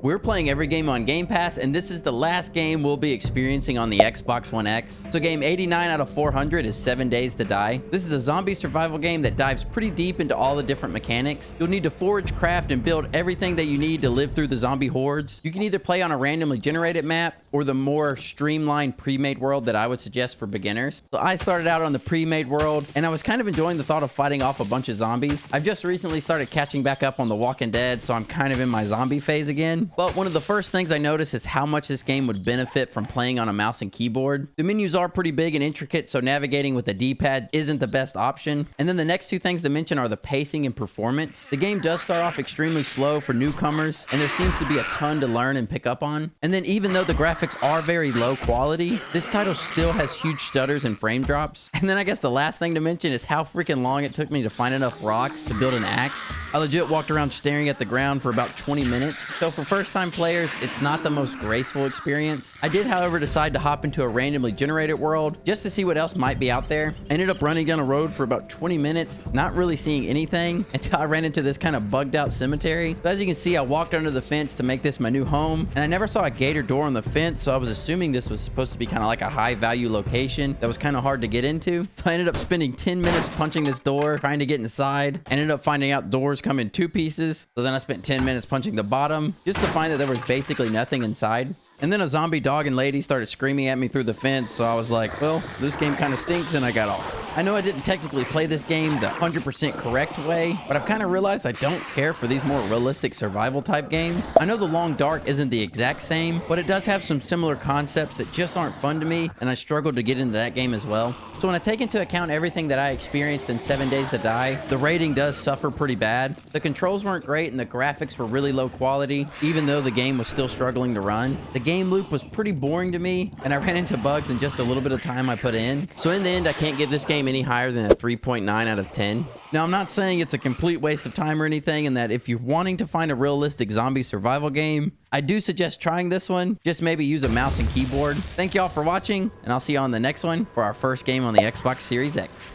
We're playing every game on Game Pass, and this is the last game we'll be experiencing on the Xbox One X. So game 89 out of 400 is 7 Days to Die. This is a zombie survival game that dives pretty deep into all the different mechanics. You'll need to forage, craft, and build everything that you need to live through the zombie hordes. You can either play on a randomly generated map or the more streamlined pre-made world that I would suggest for beginners. So I started out on the pre-made world, and I was kind of enjoying the thought of fighting off a bunch of zombies. I've just recently started catching back up on The Walking Dead, so I'm kind of in my zombie phase again. But one of the first things I noticed is how much this game would benefit from playing on a mouse and keyboard. The menus are pretty big and intricate, so navigating with a D-pad isn't the best option. And then the next two things to mention are the pacing and performance. The game does start off extremely slow for newcomers, and there seems to be a ton to learn and pick up on. And then even though the graphics are very low quality, this title still has huge stutters and frame drops. And then I guess the last thing to mention is how freaking long it took me to find enough rocks to build an axe. I legit walked around staring at the ground for about 20 minutes. So for first-time players, it's not the most graceful experience. I did, however, decide to hop into a randomly generated world just to see what else might be out there. I ended up running down a road for about 20 minutes, not really seeing anything until I ran into this kind of bugged out cemetery. So as you can see, I walked under the fence to make this my new home, and I never saw a gate or door on the fence, so I was assuming this was supposed to be kind of like a high value location that was kind of hard to get into. So I ended up spending 10 minutes punching this door, trying to get inside. I ended up finding out doors come in 2 pieces. So then I spent 10 minutes punching the bottom just to find that there was basically nothing inside. And then a zombie dog and lady started screaming at me through the fence, so I was like, well, this game kind of stinks, and I got off. I know I didn't technically play this game the 100% correct way, but I've kind of realized I don't care for these more realistic survival type games. I know The Long Dark isn't the exact same, but it does have some similar concepts that just aren't fun to me, and I struggled to get into that game as well. So when I take into account everything that I experienced in 7 Days to Die, the rating does suffer pretty bad. The controls weren't great, and the graphics were really low quality, even though the game was still struggling to run. The game loop was pretty boring to me, and I ran into bugs in just a little bit of time I put in. So in the end, I can't give this game any higher than a 3.9 out of 10. Now, I'm not saying it's a complete waste of time or anything, and that if you're wanting to find a realistic zombie survival game, I do suggest trying this one. Just maybe use a mouse and keyboard. Thank you all for watching, and I'll see you on the next one for our first game on the Xbox Series X.